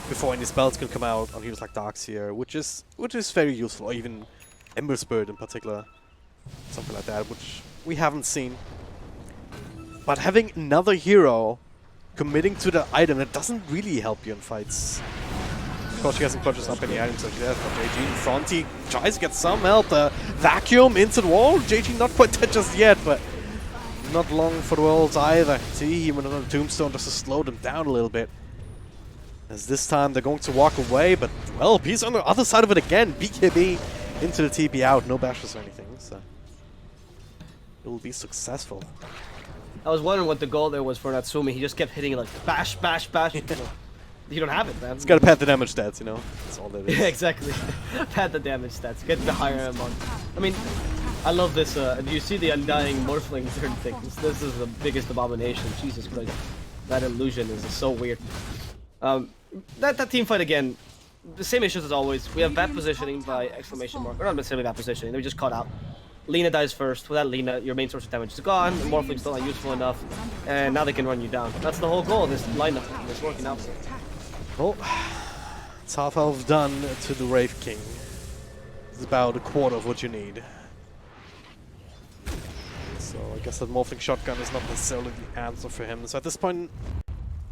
before any spells can come out on heroes like Darkseer, which is very useful, or even Ember Spirit in particular. Something like that, which we haven't seen. But having another hero committing to the item, that doesn't really help you in fights. Of course, she hasn't purchased up any items like that, but JG in front, he tries to get some help. Vacuum into the wall. JG not quite dead just yet, but not long for the walls either. See him with another tombstone just to slow them down a little bit. As this time they're going to walk away, but well, he's on the other side of it again. BKB into the TP out, no bashes or anything, so it will be successful. I was wondering what the goal there was for Natsumi. He just kept hitting like bash, bash, bash. You don't have it, man. It's gotta pad the damage stats, you know. That's all that is. Yeah, exactly. Pad the damage stats. Get the higher amount. I mean, I love this. You see the Undying Morphling turn things. This is the biggest abomination. Jesus Christ. That illusion is so weird. That team fight again, the same issues as always. We have bad positioning by exclamation mark. Or not necessarily bad positioning. They're just caught out. Lina dies first. Without Lina, your main source of damage is gone. The Morphling's still not useful enough. And now they can run you down. That's the whole goal of this lineup. It's working out. Well, it's half elf done to the Wraith King. It's about a quarter of what you need. So I guess that Morphling Shotgun is not necessarily the answer for him. So at this point,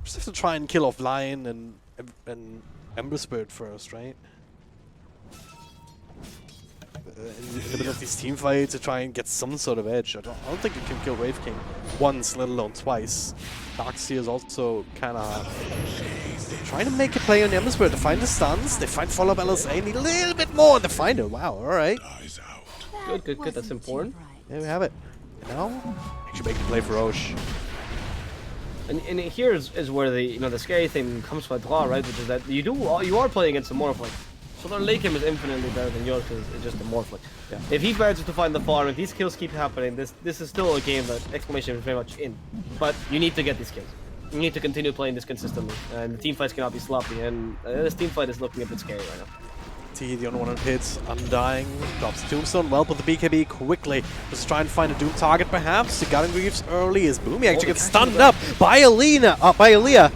just have to try and kill off Lion and Ember Spirit first, right? In the middle of these team fights to try and get some sort of edge. I don't think you can kill Wraith King once, let alone twice. Darkseer is also kind of trying to make a play on Ember Spirit to find the stuns. They find follow-up LSA, need a little bit more, and they find it. Wow, alright. Good, that's important. There we have it. And now, actually making play for Roche. And here is where the scary thing comes from Adroit, right? Which is that you are playing against a Morphling. So their late game is infinitely better than yours because it's just a Morphling. Yeah. If he manages to find the farm, if these kills keep happening, this is still a game that Exclamation is very much in. But you need to get these kills. You need to continue playing this consistently. And the team fights cannot be sloppy. And this team fight is looking a bit scary right now. T, the only one on hits, Undying, drops Tombstone, well with the BKB quickly. Just try and find a Doom target perhaps. The Gutting Reeves early as Boomy actually gets stunned up by Aaliyah.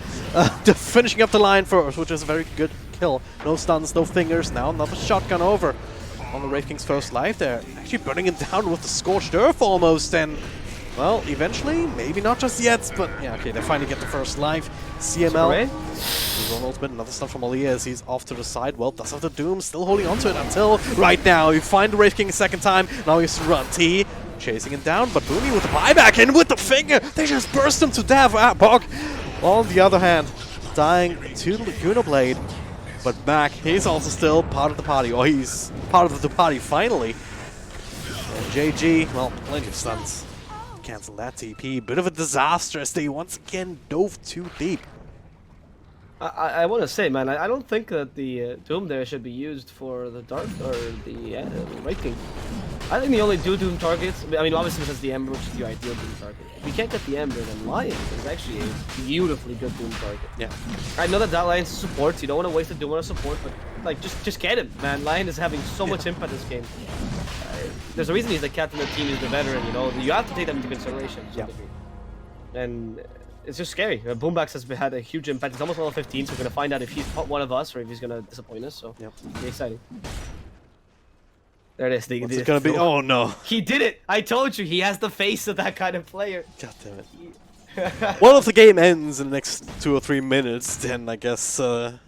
Finishing up the line first, which is a very good kill. No stuns, no fingers. Now another shotgun over on the Wraith King's first life there. Actually burning him down with the Scorched Earth almost, and well, eventually, maybe not just yet, but yeah, okay, they finally get the first life. CML, his own ultimate, another stun from Aaliyah as he's off to the side. Well, does have the Doom, still holding on to it until right now. You find the Wraith King a second time, now he's run T, chasing him down, but Boomy with the buyback in with the finger, they just burst him to death. Bog, on the other hand, dying to the Laguna Blade. But Mac, he's also still part of the party, or he's part of the party finally. And JG, well, plenty of stuns. cancel that TP. Bit of a disaster as they once again dove too deep. I want to say, man, I don't think that the Doom there should be used for the Dark or the Wraith King. I think the only Doom targets, I mean, obviously since the Ember, which is the ideal Doom target. If you can't get the Ember, then Lion is actually a beautifully good Doom target. Yeah. I know that Lion's supports, you don't want to waste a Doom on a support, but like, just get him, man. Lion is having so much impact this game. There's a reason he's the captain of the team, he's the veteran, you know. You have to take that into consideration. Yeah. And it's just scary. Boombacks has had a huge impact. He's almost level 15, so we're going to find out if he's one of us or if he's going to disappoint us. So, yep. Be exciting. There it is. What's it going to be? Oh, no. He did it! I told you, he has the face of that kind of player. God damn it. Well, if the game ends in the next 2 or 3 minutes, then I guess that's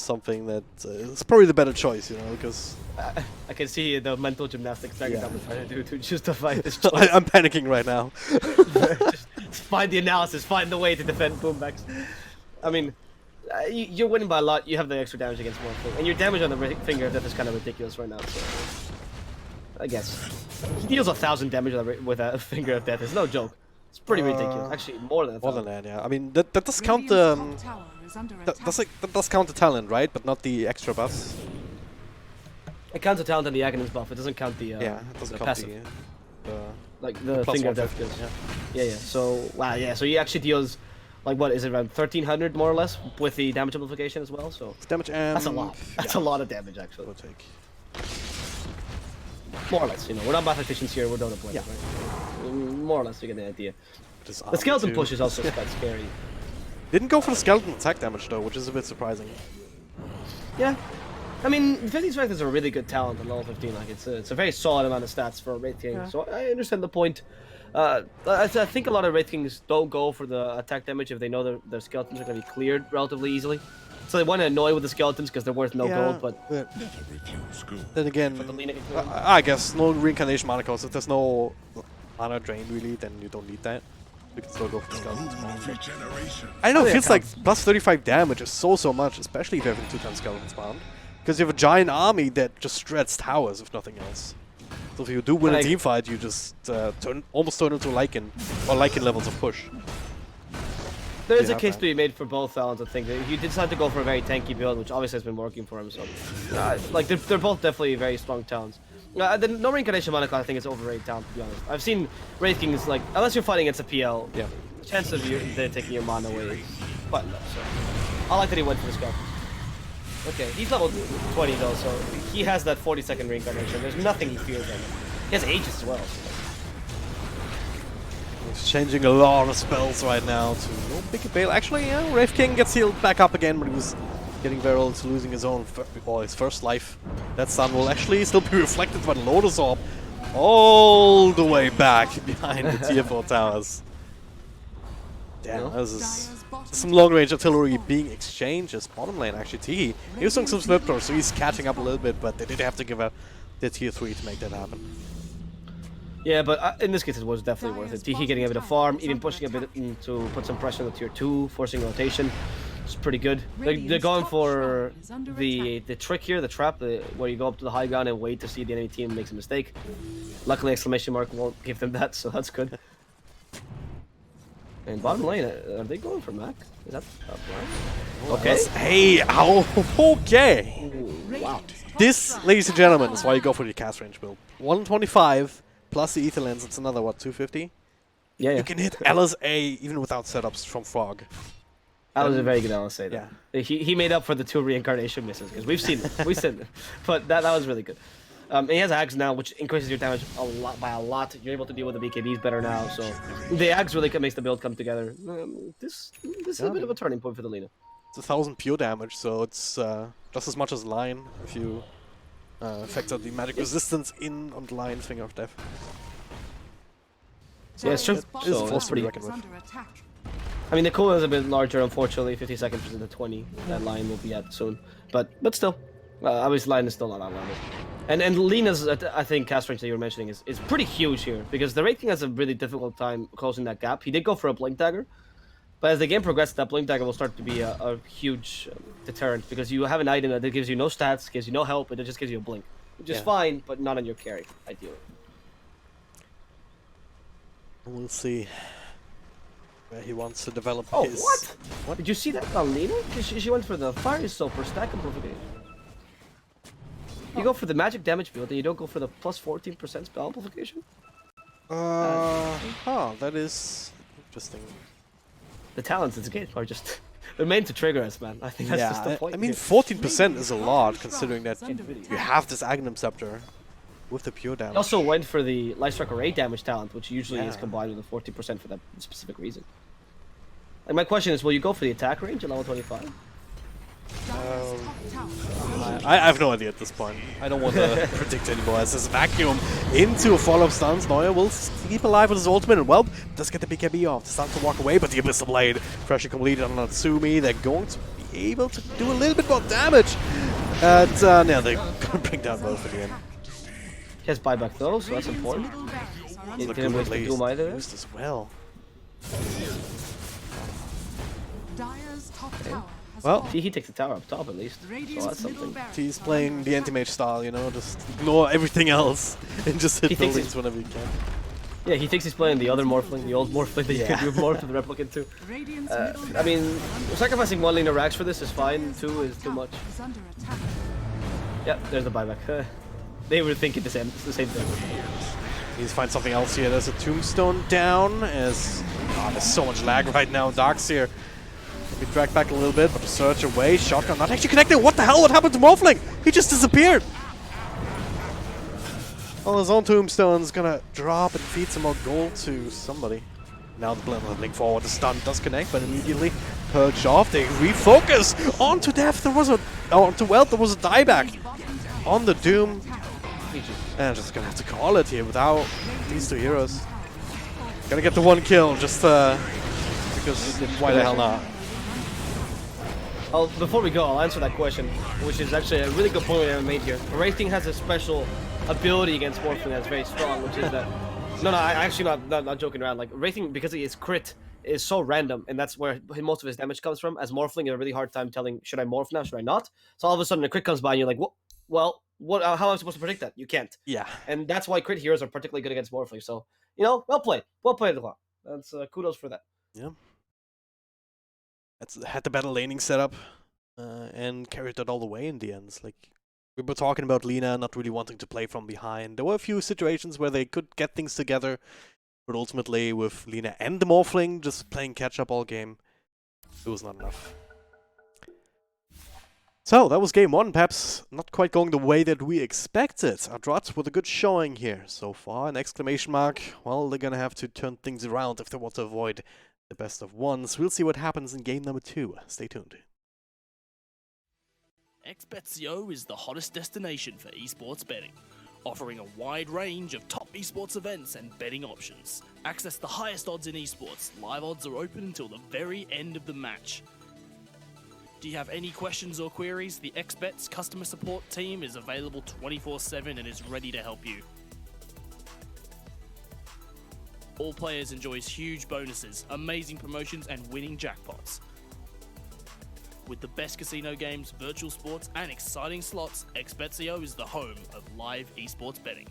something that is probably the better choice, you know, because... I can see the mental gymnastics that you're trying to do to justify this choice. I'm panicking right now. Just find the analysis, find the way to defend Boombacks. I mean, you're winning by a lot, you have the extra damage against one thing, and your damage on the finger of death is kind of ridiculous right now, so... I guess. He deals 1,000 damage with a finger of death, it's no joke. It's pretty ridiculous. Actually, more than 1,000. More than that, yeah. I mean, that does count the... that does count the talent, right? But not the extra buffs. It counts the talent and the Aghanim buff. It doesn't count the yeah, it doesn't count passive. Like the plus finger of death kills. Yeah. So wow, yeah. So he actually deals, like, what is it, around 1,300 more or less with the damage amplification as well. So damage and that's a lot. That's a lot of damage actually. We'll take. More or less, you know. We're not mathematicians here. We're Dota players, right? More or less, you get the idea. The skeleton push is also quite scary. Didn't go for the skeleton attack damage though, which is a bit surprising. Yeah. I mean, 15 strength is a really good talent at level 15. Like, it's a very solid amount of stats for a Wraith King. Yeah. So I understand the point. I think a lot of Wraith Kings don't go for the attack damage if they know their skeletons are going to be cleared relatively easily. So they want to annoy with the skeletons because they're worth no gold, but... Then again, I guess no reincarnation mana cost. If there's no mana drain really, then you don't need that. You can still go for the skeletons. I know, it feels like plus 35 damage is so much, especially if you have a 2-turn skeleton spawn. Because you have a giant army that just shreds towers, if nothing else. So if you do win a team fight, you just almost turn into Lycan, or Lycan levels of push. There is a case to be made for both talents, I think. He decided to go for a very tanky build, which obviously has been working for him. So, like, they're both definitely very strong talents. The no reincarnation mana I think is overrated talent, to be honest. I've seen Wraith Kings, like, unless you're fighting against a PL, the chance of they're taking your mana away is quite low. So, I like that he went for the skeletons. Okay, he's level 20 though, so he has that 40-second reincarnation. There's nothing he fears right now. He has Aegis as well. So. He's changing a lot of spells right now to no big bail. Actually, yeah, Wraith King gets healed back up again, but he was getting very old, losing his own his first life. That stun will actually still be reflected by the Lotus Orb all the way back behind the tier 4 towers. Damn, this is some long-range artillery being exchanged as bottom lane, actually. T. He was doing some slip doors, so he's catching up a little bit, but they did have to give up their tier 3 to make that happen. Yeah, but in this case it was definitely worth it. T getting a bit of farm, even pushing a bit to put some pressure on the tier 2, forcing rotation. It's pretty good. They're going for the trick here, the trap, where you go up to the high ground and wait to see the enemy team makes a mistake. Luckily, Exclamation won't give them that, so that's good. And bottom lane, are they going for Mac? Is that right? Okay. Hey, okay. Ooh, wow. This, ladies and gentlemen, is why you go for the cast range build. 125 plus the Ether Lens, it's another, what, 250? Yeah. You can hit LSA even without setups from Frog. That was a very good LSA, though. Yeah. He made up for the 2 reincarnation misses, because we've seen it. But that was really good. And he has Ags now, which increases your damage by a lot. You're able to deal with the BKBs better now, so the Ags really makes the build come together. This is a bit of a turning point for the Lina. It's 1,000 pure damage, so it's just as much as Line if you factor the magic resistance in on the Lion's Finger of Death. Yeah, it's true. So that's pretty. I mean, the cooldown is a bit larger, unfortunately. 50 seconds to the 20. That line will be at soon, but still, obviously, line is still not that level. And Lina's, I think, cast range that you were mentioning is pretty huge here, because the Wraith King has a really difficult time closing that gap. He did go for a Blink Dagger, but as the game progresses, that Blink Dagger will start to be a huge deterrent, because you have an item that gives you no stats, gives you no help, and it just gives you a Blink. Which is fine, but not on your carry, ideally. We'll see where he wants to develop Oh, his... what? Did you see that on Lina? She went for the Fire Soul for stack amplification. You go for the magic damage build and you don't go for the plus 14% spell amplification? That is interesting. The talents in this game are just... They're meant to trigger us, man. I think that's just the point. I mean, here. 14% is a lot, considering that you have this Aghanim Scepter with the pure damage. He also went for the Light Strike Array damage talent, which usually is Yeah. combined with the 40% for that specific reason. Like, my question is, will you go for the attack range at level 25? I have no idea at this point. I don't want to predict anymore. As this vacuum into a follow-up stance, Neuer will keep alive with his ultimate, and well, does get the BKB off. It's time to walk away, but the Abyssal Blade pressure completed on Natsumi. They're going to be able to do a little bit more damage. And now they're going to bring down both again. He has buyback though, so that's important. He didn't waste the Doom either. Used as well. Dire's top tower has Well, fallen. He takes the tower up top at least, so Radiant's that's middle something. barracks He's are playing under the attack. anti-mage style, you know, just ignore everything else and just hit He thinks buildings whenever you can. Yeah, he thinks he's playing the other Morphling, the old Morphling that you can do more to the Replicant too. Radiant's middle I mean, barracks are under sacrificing one Lina Rax for this is fine, two is too much. is under attack. Yeah, there's the buyback. They were thinking the same thing. Needs to find something else here. There's a tombstone down. As there's so much lag right now. Dark's here. We dragged back a little bit, but the search away. Shotgun not actually connected. What the hell? What happened to Morphling? He just disappeared. Well, his own tombstone's gonna drop and feed some more gold to somebody. Now the blend leveling forward. The stun does connect, but immediately purged off. They refocus onto death. There was a onto wealth. There was a dieback on the Doom. And I'm just gonna have to call it here without these two heroes. Gonna get the one kill just because why the hell not? Oh, before we go, I'll answer that question, which is actually a really good point I made here. Wraithing has a special ability against Morphling that's very strong, which is that... No, I actually not joking around. Like, Wraithing, because his crit is so random, and that's where most of his damage comes from, as Morphling, you have a really hard time telling, should I morph now, should I not? So all of a sudden a crit comes by and you're like, well, how am I supposed to predict that? You can't. Yeah. And that's why crit heroes are particularly good against Morphling. So, you know, well played. Well played, Adroit. That's kudos for that. Yeah. Had the battle laning set up and carried that all the way in the end. Like, we were talking about Lina not really wanting to play from behind. There were a few situations where they could get things together, but ultimately with Lina and the Morphling just playing catch-up all game, it was not enough. So, that was game one, perhaps not quite going the way that we expected. Adroit with a good showing here so far. An exclamation mark. Well, they're gonna have to turn things around if they want to avoid the best of ones. We'll see what happens in game number 2. Stay tuned. XBetCO is the hottest destination for esports betting, offering a wide range of top esports events and betting options. Access the highest odds in esports. Live odds are open until the very end of the match. Do you have any questions or queries? The XBets customer support team is available 24/7 and is ready to help you. All players enjoy huge bonuses, amazing promotions, and winning jackpots. With the best casino games, virtual sports, and exciting slots, XBetCO is the home of live esports betting.